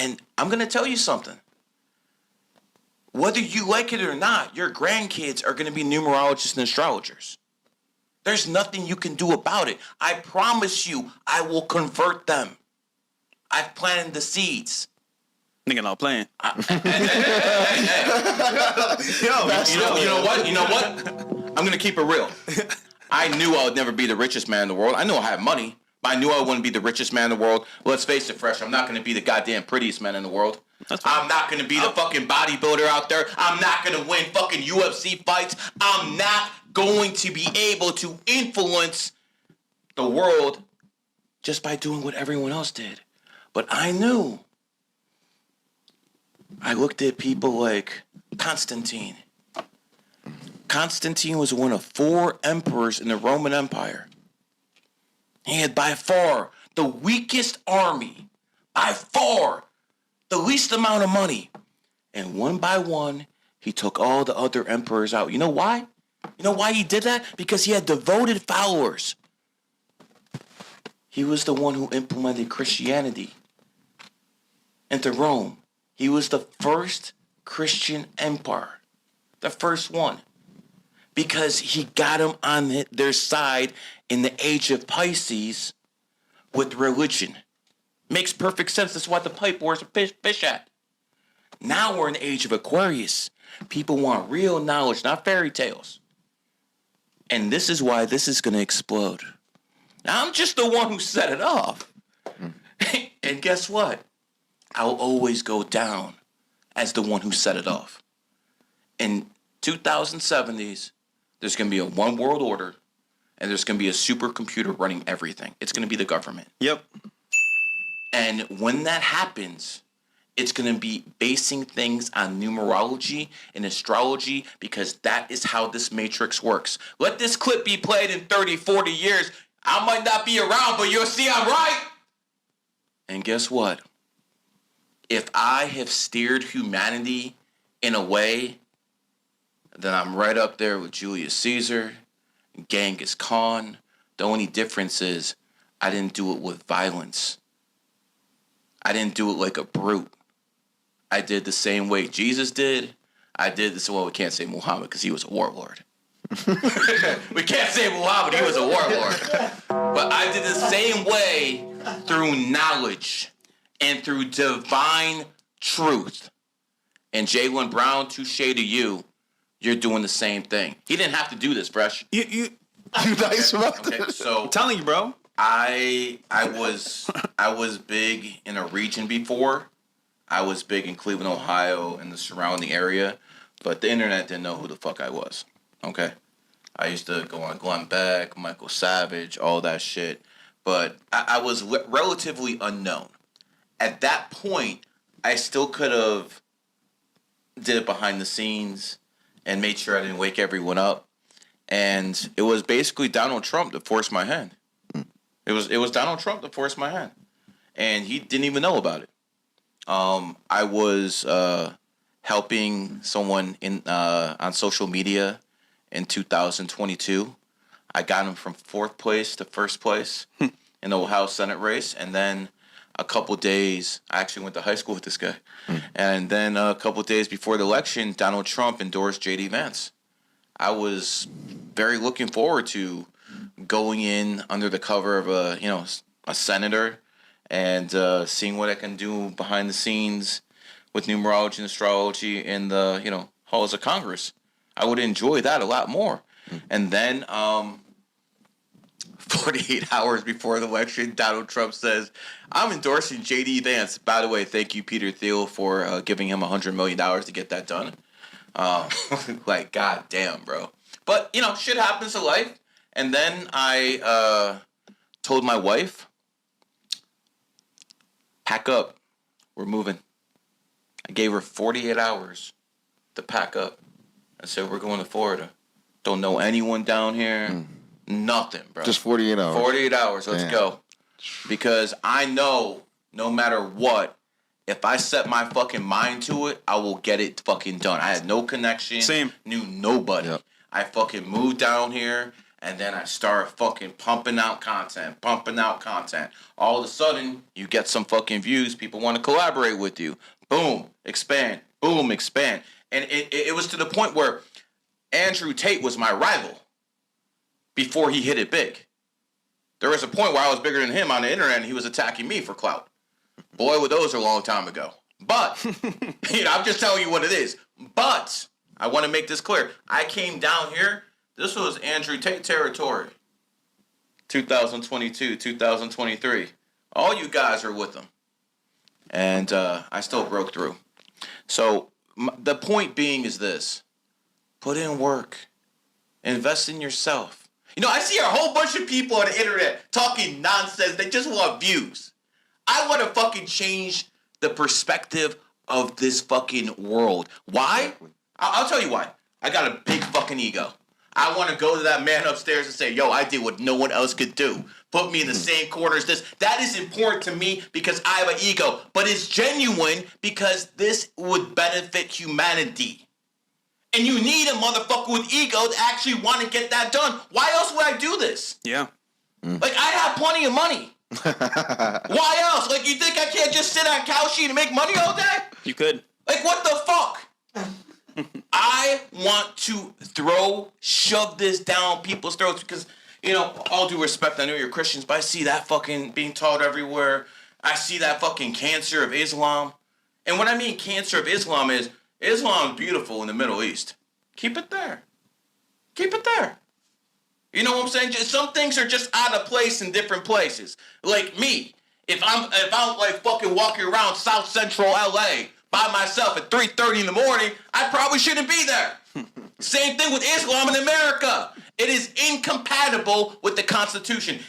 And I'm going to tell you something. Whether you like it or not, your grandkids are going to be numerologists and astrologers. There's nothing you can do about it. I promise you, I will convert them. I've planted the seeds. Nigga not playing. You know what? You know what? I'm going to keep it real. I knew I would never be the richest man in the world. I knew I had money, but I knew I wouldn't be the richest man in the world. Let's face it, Fresh, I'm not going to be the goddamn prettiest man in the world. I'm not going to be the fucking bodybuilder out there. I'm not going to win fucking UFC fights. I'm not going to be able to influence the world just by doing what everyone else did. But I knew. I looked at people like Constantine. Constantine was one of 4 emperors in the Roman Empire. He had by far the weakest army, by far the least amount of money. And one by one, he took all the other emperors out. You know why? You know why he did that? Because he had devoted followers. He was the one who implemented Christianity into Rome. He was the first Christian empire. The first one. Because he got them on their side in the age of Pisces with religion. Makes perfect sense. That's why the pipe wears a fish hat. Now we're in the age of Aquarius. People want real knowledge, not fairy tales. And this is why this is going to explode. Now, I'm just the one who set it off. And guess what? I'll always go down as the one who set it off. In 2070s, there's going to be a one world order, and there's going to be a supercomputer running everything. It's going to be the government. Yep. And when that happens, it's going to be basing things on numerology and astrology, because that is how this matrix works. Let this clip be played in 30, 40 years. I might not be around, but you'll see I'm right. And guess what? If I have steered humanity in a way, then I'm right up there with Julius Caesar, Genghis Khan. The only difference is I didn't do it with violence. I didn't do it like a brute. I did the same way Jesus did. I did this. Well, we can't say Muhammad because he was a warlord. We can't say Muhammad, he was a warlord. But I did the same way through knowledge and through divine truth. And Jalen Brown, touche to you. You're doing the same thing. He didn't have to do this, Fresh. You nice about Okay, so I'm telling you, bro. I was big in a region before. I was big in Cleveland, Ohio, and the surrounding area, but the internet didn't know who the fuck I was. Okay, I used to go on Glenn Beck, Michael Savage, all that shit, but I was relatively unknown. At that point, I still could have did it behind the scenes and made sure I didn't wake everyone up. And it was basically Donald Trump that forced my hand. It was Donald Trump that forced my hand. And he didn't even know about it. I was helping someone on social media in 2022. I got him from 4th place to 1st place in the Ohio Senate race. And then a couple days, I actually went to high school with this guy. And then a couple days before the election, Donald Trump endorsed J.D. Vance. I was very looking forward to going in under the cover of a senator and seeing what I can do behind the scenes with numerology and astrology in the halls of Congress. I would enjoy that a lot more. And then 48 hours before the election, Donald Trump says, I'm endorsing J.D. Vance. By the way, thank you, Peter Thiel, for giving him $100 million to get that done. Like, god damn, bro. But, shit happens to life. And then I told my wife, pack up. We're moving. I gave her 48 hours to pack up. I said, we're going to Florida. Don't know anyone down here. Nothing, bro. Just 48 hours. 48 hours. Let's go. Because I know no matter what, if I set my fucking mind to it, I will get it fucking done. I had no connection. Same. Knew nobody. Yep. I fucking moved down here, And then I start fucking pumping out content. All of a sudden, you get some fucking views. People want to collaborate with you. Boom, expand. Boom, expand. And it was to the point where Andrew Tate was my rival before he hit it big. There was a point where I was bigger than him on the internet and he was attacking me for clout. Boy, were those a long time ago. But, I'm just telling you what it is. But, I want to make this clear. I came down here. This was Andrew Tate territory. 2022, 2023. All you guys are with him. And I still broke through. So, the point being is this. Put in work. Invest in yourself. I see a whole bunch of people on the internet talking nonsense. They just want views. I want to fucking change the perspective of this fucking world. Why? I'll tell you why. I got a big fucking ego. I want to go to that man upstairs and say, yo, I did what no one else could do. Put me in the same corner as this. That is important to me because I have an ego. But it's genuine because this would benefit humanity. And you need a motherfucker with ego to actually want to get that done. Why else would I do this? Yeah. Like, I have plenty of money. Why else? Like, you think I can't just sit on a couch sheet and make money all day? You could. Like, what the fuck? I want to shove this down people's throats because, all due respect, I know you're Christians, but I see that fucking being taught everywhere. I see that fucking cancer of Islam. And what I mean cancer of Islam is Islam beautiful in the Middle East. Keep it there. Keep it there. You know what I'm saying? Some things are just out of place in different places. Like me, if I'm like fucking walking around South Central LA by myself at 3:30 in the morning, I probably shouldn't be there. Same thing with Islam in America. It is incompatible with the Constitution.